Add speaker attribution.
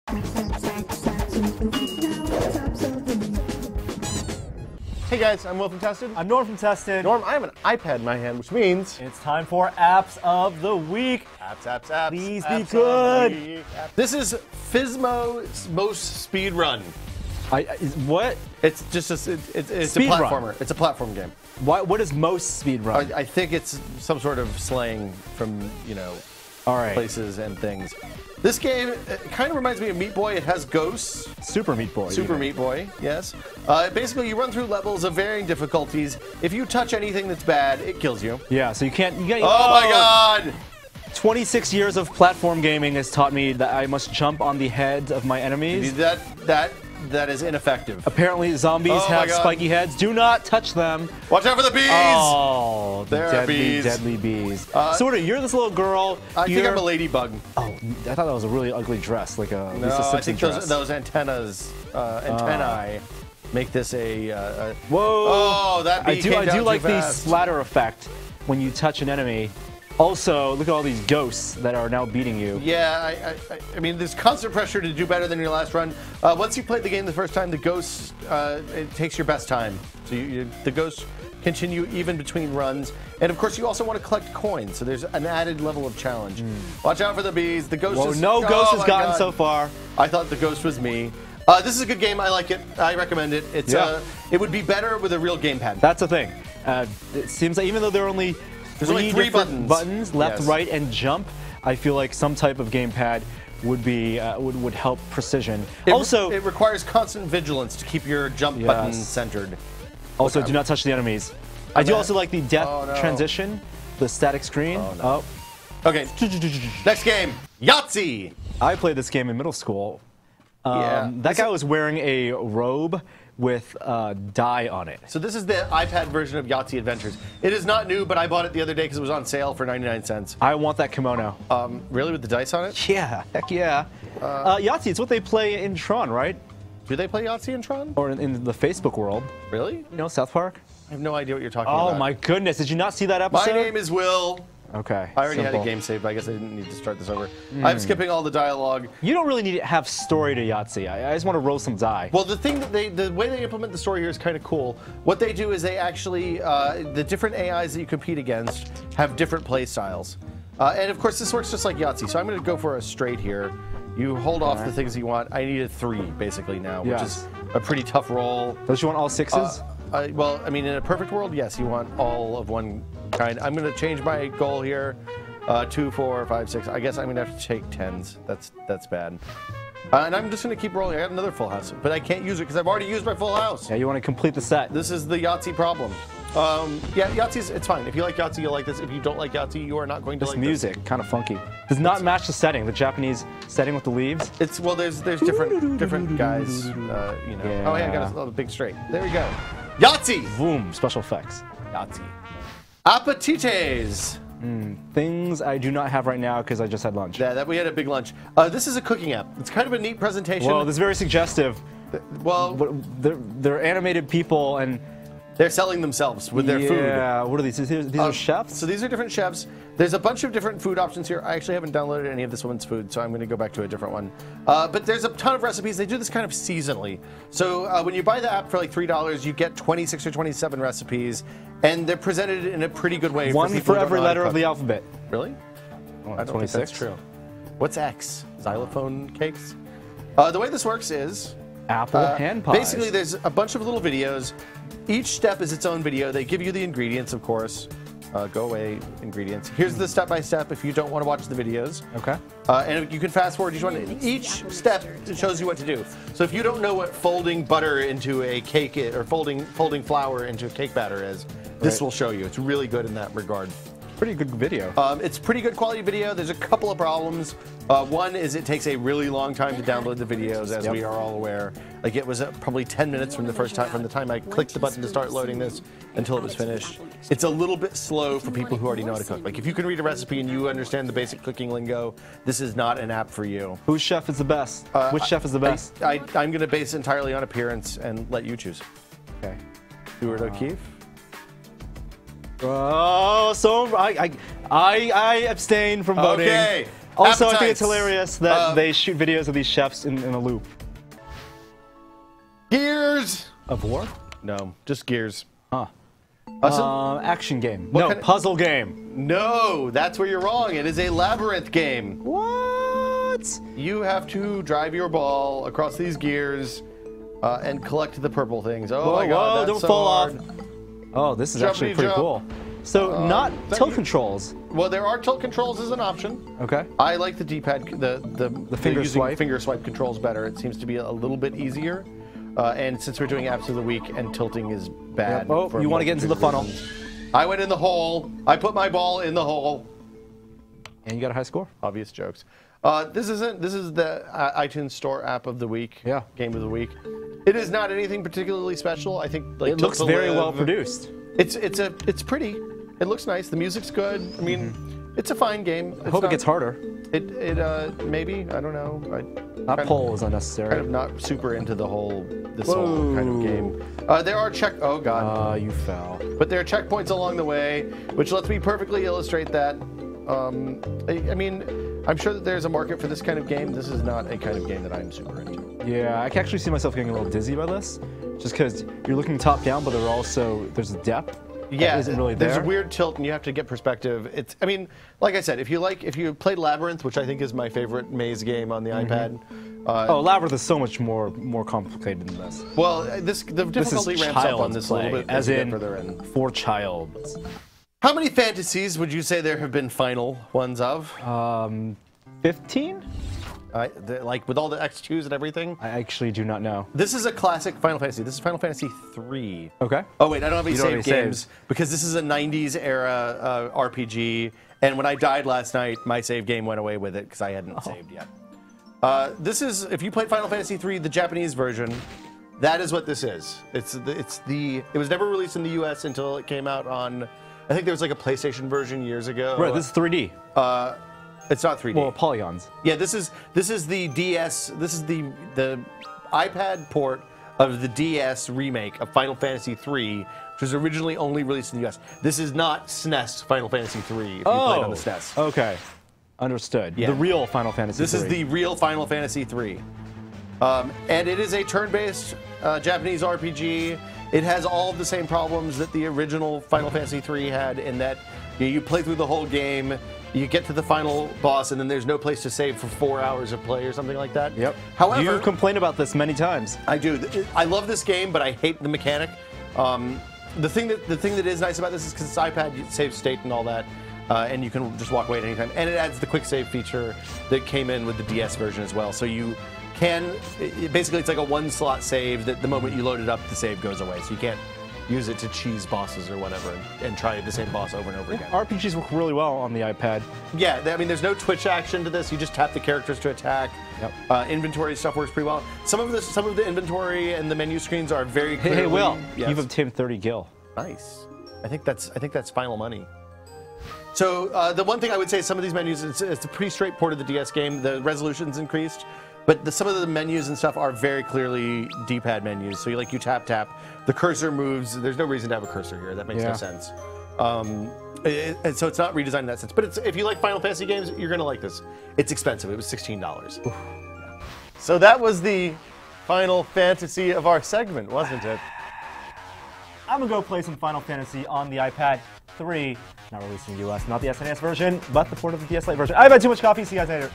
Speaker 1: Hey guys, I'm Will from Tested.
Speaker 2: I'm Norm from Tested.
Speaker 1: Norm, I have an iPad in my hand, which means
Speaker 2: it's time for Apps of the Week.
Speaker 1: Apps.
Speaker 2: Please be good.
Speaker 1: This is Physmo's most speedrun.
Speaker 2: What?
Speaker 1: It's just it's a platformer. It's a platform game.
Speaker 2: What is most speedrun?
Speaker 1: I think it's some sort of slang from, you know, places and things. This game kind of reminds me of Meat Boy. It has ghosts.
Speaker 2: Super Meat Boy.
Speaker 1: Super Meat Boy, yes. Basically, you run through levels of varying difficulties. If you touch anything that's bad, it kills you.
Speaker 2: Yeah, so you can't.
Speaker 1: Oh my God!
Speaker 2: 26 years of platform gaming has taught me that I must jump on the heads of my enemies.
Speaker 1: That is ineffective.
Speaker 2: Apparently, zombies have spiky heads. Do not touch them.
Speaker 1: Watch out for the bees!
Speaker 2: Oh,
Speaker 1: there are bees.
Speaker 2: Deadly bees. Sorta, you're this little girl.
Speaker 1: I think I'm a ladybug.
Speaker 2: Oh, I thought that was a really ugly dress, like a
Speaker 1: no,
Speaker 2: Lisa Simpson
Speaker 1: I think
Speaker 2: dress.
Speaker 1: those antennae make this a.
Speaker 2: Whoa!
Speaker 1: Oh, that bee came down
Speaker 2: I do like
Speaker 1: too
Speaker 2: the
Speaker 1: fast.
Speaker 2: splatter effect when you touch an enemy. Also, look at all these ghosts that are now beating you.
Speaker 1: Yeah, I mean, there's constant pressure to do better than your last run. Once you played the game the first time, the ghosts, it takes your best time. So the ghosts continue even between runs. And of course, you also want to collect coins, so there's an added level of challenge. Watch out for the bees. The ghost is...
Speaker 2: No ghost has gotten
Speaker 1: God.
Speaker 2: so far.
Speaker 1: I thought the ghost was me. This is a good game. I like it. I recommend it. It's it would be better with a real gamepad.
Speaker 2: That's the thing. It seems like even though there are only
Speaker 1: There's only three
Speaker 2: buttons left, right, and jump, I feel like some type of gamepad would be would help precision.
Speaker 1: It requires constant vigilance to keep your jump button centered.
Speaker 2: Also, do not touch the enemies. I do also like the death transition, the static screen.
Speaker 1: Okay. Next game, Yahtzee.
Speaker 2: I played this game in middle school. That guy was wearing a robe with dye on it.
Speaker 1: So this is the iPad version of Yahtzee Adventures. It is not new, but I bought it the other day because it was on sale for 99 cents.
Speaker 2: I want that kimono.
Speaker 1: Really, with the dice on it?
Speaker 2: Yeah, heck yeah. Yahtzee, it's what they play in Tron, right?
Speaker 1: Do they play Yahtzee in Tron?
Speaker 2: Or in the Facebook world.
Speaker 1: Really?
Speaker 2: You know, South Park?
Speaker 1: I have no idea what you're talking about.
Speaker 2: Oh my goodness, did you not see that episode?
Speaker 1: My name is Will.
Speaker 2: Okay.
Speaker 1: I already had a game saved, but I guess I didn't need to start this over. I'm skipping all the dialogue.
Speaker 2: You don't really need to have story to Yahtzee. I just want to roll some die.
Speaker 1: Well, the thing that the way they implement the story here is kind of cool. What they do is they actually, the different AIs that you compete against have different play styles. And of course, this works just like Yahtzee. So I'm going to go for a straight here. You hold off the things you want. I need a 3, basically, now, which is a pretty tough roll.
Speaker 2: Don't you want all 6s?
Speaker 1: Well, I mean, in a perfect world, yes, you want all of one kind. I'm going to change my goal here. 2, 4, 5, 6. I guess I'm going to have to take 10s. That's bad. And I'm just going to keep rolling. I got another full house, but I can't use it because I've already used my full house.
Speaker 2: Yeah, you want to complete the set.
Speaker 1: This is the Yahtzee problem. Yeah, Yahtzee's, it's fine. If you like Yahtzee, you'll like this. If you don't like Yahtzee, you are not going to like this.
Speaker 2: Music, kind of funky. Does not match the setting, the Japanese setting with the leaves.
Speaker 1: It's, well, there's different guys, you know. Yeah. Oh, yeah, I got a big straight. There we go. Yahtzee!
Speaker 2: Boom, special effects.
Speaker 1: Yahtzee. Appetites!
Speaker 2: Things I do not have right now because I just had lunch.
Speaker 1: Yeah, we had a big lunch. This is a cooking app. It's kind of a neat presentation.
Speaker 2: Well, this is very suggestive.
Speaker 1: Well,
Speaker 2: they're animated people and
Speaker 1: they're selling themselves with their food.
Speaker 2: Yeah, what are these? These are chefs?
Speaker 1: So these are different chefs. There's a bunch of different food options here. I actually haven't downloaded any of this woman's food, so I'm going to go back to a different one. But there's a ton of recipes. They do this kind of seasonally. So when you buy the app for like $3, you get 26 or 27 recipes, and they're presented in a pretty good way.
Speaker 2: One for every letter of the alphabet.
Speaker 1: Really?
Speaker 2: Oh,
Speaker 1: I don't
Speaker 2: 26?
Speaker 1: think that's true. What's X? Xylophone cakes? The way this works is...
Speaker 2: Apple hand pies.
Speaker 1: Basically, there's a bunch of little videos. Each step is its own video. They give you the ingredients, of course. Go away, ingredients. Here's the step-by-step if you don't want to watch the videos.
Speaker 2: Okay.
Speaker 1: And you can fast forward each one. Each step shows you what to do. So if you don't know what folding butter into a cake is, or folding flour into a cake batter is, this will show you. It's really good in that regard.
Speaker 2: Pretty good video.
Speaker 1: It's pretty good quality video. There's a couple of problems. One is it takes a really long time to download the videos, as we are all aware. Like it was probably 10 minutes from the time I clicked the button to start loading this until it was finished. It's a little bit slow for people who already know how to cook. Like if you can read a recipe and you understand the basic cooking lingo, this is not an app for you.
Speaker 2: Whose chef is the best? Which chef is the best?
Speaker 1: I'm going to base it entirely on appearance and let you choose.
Speaker 2: Okay.
Speaker 1: Stuart O'Keefe.
Speaker 2: Oh, so I abstain from voting.
Speaker 1: Okay.
Speaker 2: Also, I think it's
Speaker 1: Appetites.
Speaker 2: hilarious that they shoot videos of these chefs in a loop.
Speaker 1: Gears.
Speaker 2: Of war?
Speaker 1: No, just Gears.
Speaker 2: Huh. Action game.
Speaker 1: What
Speaker 2: No,
Speaker 1: kind of-
Speaker 2: puzzle game.
Speaker 1: No, that's where you're wrong. It is a labyrinth game.
Speaker 2: What?
Speaker 1: You have to drive your ball across these gears and collect the purple things. Oh my God, that's
Speaker 2: don't
Speaker 1: so
Speaker 2: fall
Speaker 1: hard.
Speaker 2: off. Oh, this is actually
Speaker 1: Jumpity
Speaker 2: pretty
Speaker 1: jump.
Speaker 2: cool. So, not
Speaker 1: that
Speaker 2: tilt
Speaker 1: you-
Speaker 2: controls.
Speaker 1: Well, there are tilt controls as an option.
Speaker 2: Okay.
Speaker 1: I like the D-pad, the
Speaker 2: finger
Speaker 1: using
Speaker 2: swipe.
Speaker 1: finger swipe controls better. It seems to be a little bit easier. And since we're doing apps of the week and tilting is bad.
Speaker 2: Yep. Oh,
Speaker 1: for
Speaker 2: you want to get into the funnel.
Speaker 1: reasons. I went in the hole. I put my ball in the hole.
Speaker 2: And you got a high score.
Speaker 1: Obvious jokes. This is the iTunes Store app of the week.
Speaker 2: Yeah.
Speaker 1: Game of the week. It is not anything particularly special. I think like
Speaker 2: It looks
Speaker 1: Tilt to
Speaker 2: very
Speaker 1: Live-
Speaker 2: well produced.
Speaker 1: It's pretty. It looks nice. The music's good. I mean, it's a fine game.
Speaker 2: I hope it gets harder.
Speaker 1: Maybe, I don't know.
Speaker 2: That pole is unnecessary.
Speaker 1: Kind of not super into this whole kind of game. There are oh God.
Speaker 2: You fell.
Speaker 1: But there are checkpoints along the way, which lets me perfectly illustrate that. I mean, I'm sure that there's a market for this kind of game. This is not a kind of game that I'm super into.
Speaker 2: Yeah, I can actually see myself getting a little dizzy by this, just because you're looking top down, but there's a depth.
Speaker 1: Yeah,
Speaker 2: that isn't really there.
Speaker 1: there's a weird tilt, and you have to get perspective. I mean, like I said, if you played Labyrinth, which I think is my favorite maze game on the iPad.
Speaker 2: Oh, Labyrinth is so much more complicated than this.
Speaker 1: Well, the difficulty ramps up on this a little bit
Speaker 2: as
Speaker 1: you get
Speaker 2: in
Speaker 1: further in.
Speaker 2: for childs.
Speaker 1: How many fantasies would you say there have been final ones of?
Speaker 2: 15?
Speaker 1: Like with all the X2s and everything?
Speaker 2: I actually do not know.
Speaker 1: This is a classic Final Fantasy. This is Final Fantasy 3.
Speaker 2: Okay.
Speaker 1: Oh wait, I don't have any
Speaker 2: You don't
Speaker 1: save
Speaker 2: have any
Speaker 1: games
Speaker 2: saves.
Speaker 1: because this is a 90s era RPG. And when I died last night, my save game went away with it because I hadn't saved yet. This is, if you played Final Fantasy 3, the Japanese version, that is what this is. It was never released in the U.S. until it came out on, I think there was like a PlayStation version years ago.
Speaker 2: Right, this is 3D.
Speaker 1: It's not 3D.
Speaker 2: Well, polygons.
Speaker 1: Yeah, this is the DS. This is the iPad port of the DS remake of Final Fantasy 3, which was originally only released in the US. This is not SNES Final Fantasy 3 if you played on the SNES.
Speaker 2: Okay. Understood.
Speaker 1: Yeah.
Speaker 2: The real Final Fantasy
Speaker 1: This is
Speaker 2: 3.
Speaker 1: the real Final Fantasy 3. And it is a turn-based Japanese RPG. It has all of the same problems that the original Final Fantasy 3 had in that you play through the whole game, you get to the final boss, and then there's no place to save for 4 hours of play or something like that.
Speaker 2: Yep.
Speaker 1: However,
Speaker 2: You've complained about this many times.
Speaker 1: I do. I love this game, but I hate the mechanic. The thing that is nice about this is because it's iPad, you save state and all that, and you can just walk away at any time. And it adds the quick save feature that came in with the DS version as well. So you can, basically it's like a one-slot save that the moment you load it up, the save goes away. So you can't use it to cheese bosses or whatever and try the same boss over and over again.
Speaker 2: RPGs work really well on the iPad.
Speaker 1: Yeah, I mean, there's no twitch action to this. You just tap the characters to attack.
Speaker 2: Yep.
Speaker 1: Inventory stuff works pretty well. Some of the inventory and the menu screens are very clearly.
Speaker 2: Hey, Will,
Speaker 1: Yes.
Speaker 2: you've obtained 30 gil.
Speaker 1: Nice. I think that's final money. So the one thing I would say, some of these menus, it's a pretty straight port of the DS game. The resolution's increased, but some of the menus and stuff are very clearly D-pad menus. So you tap, the cursor moves. There's no reason to have a cursor here. That makes no sense. And so it's not redesigned in that sense. But if you like Final Fantasy games, you're gonna like this. It's expensive. It was $16. So that was the Final Fantasy of our segment, wasn't it?
Speaker 2: I'm gonna go play some Final Fantasy on the iPad 3. Not released in the US, not the SNES version, but the port of the DS Lite version. I've had too much coffee. See you guys later.